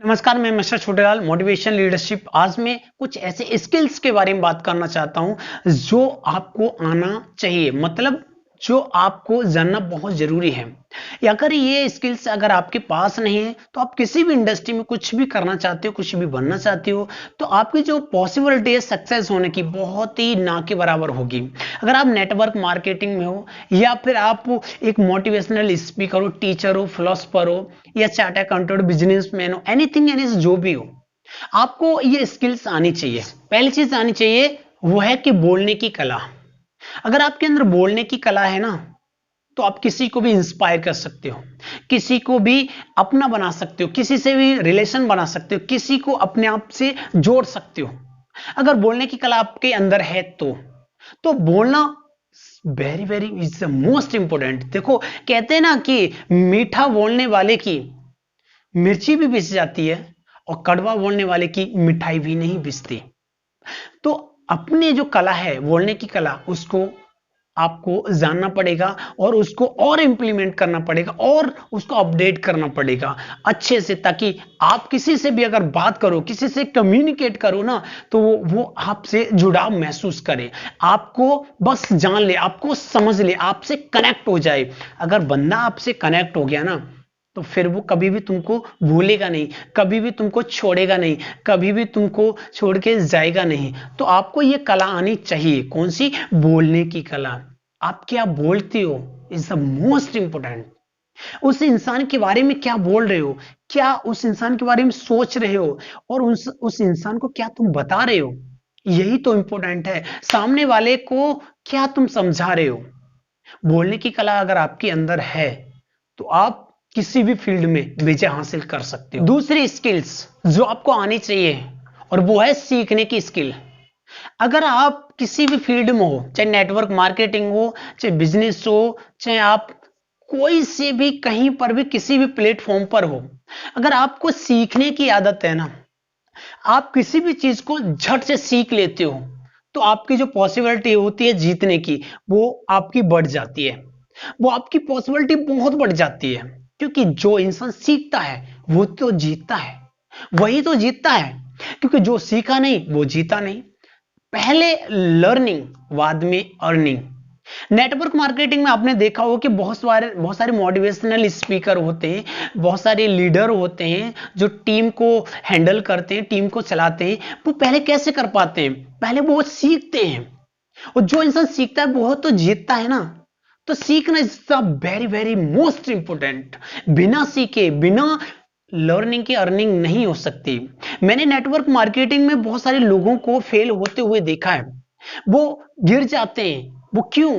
नमस्कार, मैं mister Chhotelal motivation leadership. आज मैं कुछ ऐसे स्किल्स के बारे में बात करना चाहता हूं जो आपको आना चाहिए, मतलब जो आपको जानना बहुत जरूरी है। या अगर ये स्किल्स अगर आपके पास नहीं है तो आप किसी भी इंडस्ट्री में कुछ भी करना चाहते हो, कुछ भी बनना चाहते हो, तो आपकी जो पॉसिबिलिटी है सक्सेस होने की बहुत ही ना के बराबर होगी। अगर आप नेटवर्क मार्केटिंग में हो, या फिर आप एक मोटिवेशनल स्पीकर हो, टीचर हो, फिलोसफर हो, या चार्ट अकाउंटेंट, बिजनेसमैन हो, एनीथिंग एनी जो भी हो, आपको ये स्किल्स आनी चाहिए। पहली चीज आनी चाहिए वो है कि बोलने की कला। अगर आपके अंदर बोलने की कला है ना, तो आप किसी को भी इंस्पायर कर सकते हो, किसी को भी अपना बना सकते हो, किसी से भी रिलेशन बना सकते हो, किसी को अपने आप से जोड़ सकते हो। अगर बोलने की कला आपके अंदर है तो बोलना very very is the most important. देखो, कहते हैं ना कि मीठा बोलने वाले की मिर्ची भी पिस जाती है और कड़वा बोलने वाले की मिठाई भी नहीं पिसती। तो अपने जो कला है बोलने की कला, उसको आपको जानना पड़ेगा और उसको और इंप्लीमेंट करना पड़ेगा और उसको अपडेट करना पड़ेगा अच्छे से, ताकि आप किसी से भी अगर बात करो, किसी से कम्युनिकेट करो ना, तो वो आपसे जुड़ाव महसूस करे, आपको बस जान ले, आपको समझ ले, आपसे कनेक्ट हो जाए। अगर बंदा आपसे कनेक्ट हो गया ना, तो फिर वो कभी भी तुमको भूलेगा नहीं, कभी भी तुमको छोड़ेगा नहीं, कभी भी तुमको छोड़ के जाएगा नहीं। तो आपको ये कला आनी चाहिए। कौन सी? बोलने की कला। आप क्या बोलते हो इज द मोस्ट इंपोर्टेंट। उस इंसान के बारे में क्या बोल रहे हो, क्या उस इंसान के बारे में सोच रहे हो, और उस इंसान को क्या तुम बता रहे हो, यही तो इंपॉर्टेंट है। सामने वाले को क्या तुम समझा रहे हो। बोलने की कला अगर आपके अंदर है तो आप किसी भी फील्ड में विजय हासिल कर सकते हो। दूसरी स्किल्स जो आपको आनी चाहिए, और वो है सीखने की स्किल। अगर आप किसी भी फील्ड में हो, चाहे नेटवर्क मार्केटिंग हो, चाहे बिजनेस हो, चाहे आप कोई से भी कहीं पर भी किसी भी प्लेटफॉर्म पर हो, अगर आपको सीखने की आदत है ना, आप किसी भी चीज को झट से सीख लेते हो, तो आपकी जो पॉसिबिलिटी होती है जीतने की, वो आपकी बढ़ जाती है। वो आपकी पॉसिबिलिटी बहुत बढ़ जाती है, क्योंकि जो इंसान सीखता है वो तो जीतता है, वही तो जीतता है। क्योंकि जो सीखा नहीं वो जीता नहीं। पहले लर्निंग, बाद में अर्निंग। नेटवर्क मार्केटिंग में आपने देखा होगा कि बहुत सारे मोटिवेशनल स्पीकर होते हैं, बहुत सारे लीडर होते हैं जो टीम को हैंडल करते हैं, टीम को चलाते हैं। वो पहले कैसे कर पाते हैं? पहले वो सीखते हैं, और जो इंसान सीखता है वो तो जीतता है ना। तो सीखना is the very very most important. बिना सीखे, बिना लर्निंग की अर्निंग नहीं हो सकती। मैंने नेटवर्क मार्केटिंग में बहुत सारे लोगों को फेल होते हुए देखा है। वो गिर जाते हैं। वो क्यों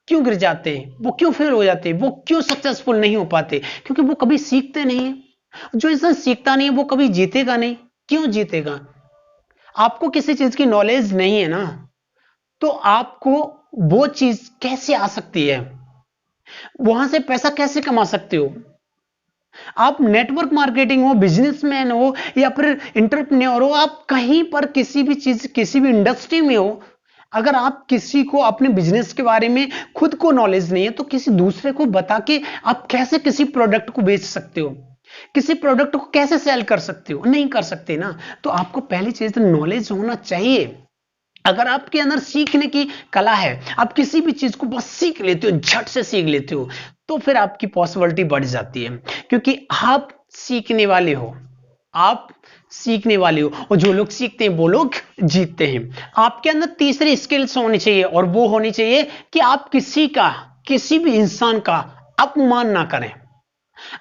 क्यों गिर जाते हैं, वो क्यों फेल हो जाते हैं, वो क्यों सक्सेसफुल नहीं हो पाते? क्योंकि वो कभी सीखते नहीं है। जो इंसान सीखता नहीं है वो कभी जीतेगा नहीं। क्यों जीतेगा? आपको किसी चीज की नॉलेज नहीं है ना, तो आपको वो चीज कैसे आ सकती है, वहां से पैसा कैसे कमा सकते हो? आप नेटवर्क मार्केटिंग हो, बिजनेसमैन हो, या फिर इंटरप्रेन्योर हो, आप कहीं पर किसी भी चीज, किसी भी इंडस्ट्री में हो, अगर आप किसी को अपने बिजनेस के बारे में खुद को नॉलेज नहीं है, तो किसी दूसरे को बता के आप कैसे किसी प्रोडक्ट को बेच सकते हो, किसी प्रोडक्ट को कैसे सेल कर सकते हो? नहीं कर सकते ना। तो आपको पहली चीज नॉलेज होना चाहिए। अगर आपके अंदर सीखने की कला है, आप किसी भी चीज को बस सीख लेते हो, झट से सीख लेते हो, तो फिर आपकी पॉसिबिलिटी बढ़ जाती है, क्योंकि आप सीखने वाले हो। आप सीखने वाले हो, और जो लोग सीखते हैं वो लोग जीतते हैं। आपके अंदर तीसरी स्किल्स होनी चाहिए, और वो होनी चाहिए कि आप किसी भी इंसान का अपमान ना करें।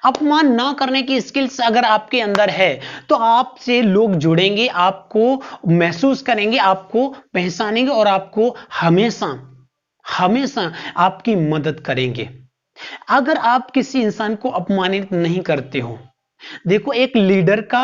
अपमान ना करने की स्किल्स अगर आपके अंदर है, तो आपसे लोग जुड़ेंगे, आपको महसूस करेंगे, आपको पहचानेंगे, और आपको हमेशा हमेशा आपकी मदद करेंगे। अगर आप किसी इंसान को अपमानित नहीं करते हो, देखो, एक लीडर का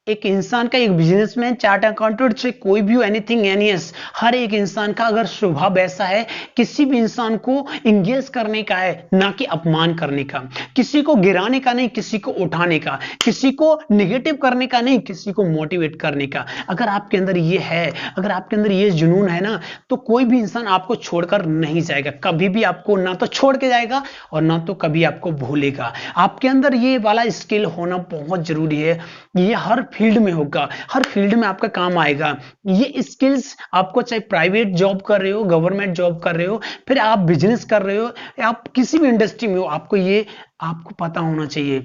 एक इंसान का, एक बिजनेसमैन, चार्ट अकाउंटेंट से कोई भी एनीथिंग एनीएस, हर एक इंसान का अगर स्वभाव ऐसा है, किसी भी इंसान को इंगेज करने का है, ना कि अपमान करने का, किसी को गिराने का नहीं, किसी को उठाने का, किसी को निगेटिव करने का नहीं, किसी को मोटिवेट करने का। अगर आपके अंदर ये है, अगर आपके अंदर ये जुनून है ना, तो कोई भी इंसान आपको छोड़कर नहीं जाएगा, कभी भी आपको ना तो छोड़ के जाएगा और ना तो कभी आपको भूलेगा। आपके अंदर ये वाला स्किल होना बहुत जरूरी है। ये हर फील्ड में होगा, हर फील्ड में आपका काम आएगा। ये स्किल्स आपको, चाहे प्राइवेट जॉब कर रहे हो, गवर्नमेंट जॉब कर रहे हो, फिर आप बिजनेस कर रहे हो, या आप किसी भी इंडस्ट्री में हो, आपको पता होना चाहिए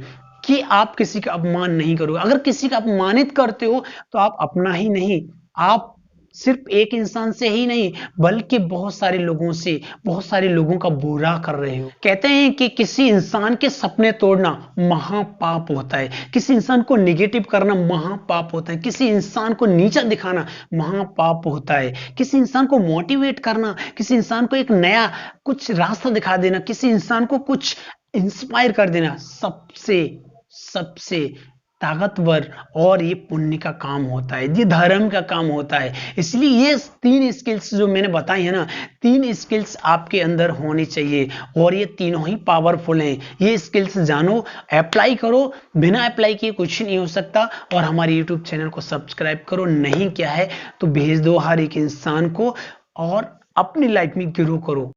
कि आप किसी का अपमान नहीं करोगे। अगर किसी का अपमानित करते हो तो आप अपना ही नहीं, आप सिर्फ एक इंसान से ही नहीं, बल्कि बहुत सारे लोगों से, बहुत सारे लोगों का बुरा कर रहे हो। कहते हैं कि किसी इंसान के सपने तोड़ना महापाप होता है, किसी इंसान को निगेटिव करना महापाप होता है, किसी इंसान को नीचा दिखाना महापाप होता है, किसी इंसान को मोटिवेट करना, किसी इंसान को एक नया कुछ रास्ता दिखा देना, किसी इंसान को कुछ इंस्पायर कर देना सबसे सबसे ताकतवर और ये पुण्य का काम होता है, ये धर्म का काम होता है। इसलिए ये 3 स्किल्स जो मैंने बताई है ना, 3 स्किल्स आपके अंदर होनी चाहिए और ये तीनों ही पावरफुल हैं। ये स्किल्स जानो, अप्लाई करो, बिना अप्लाई किए कुछ नहीं हो सकता। और हमारे यूट्यूब चैनल को सब्सक्राइब करो, नहीं किया है तो भेज दो हर एक इंसान को, और अपनी लाइफ में ग्रो करो।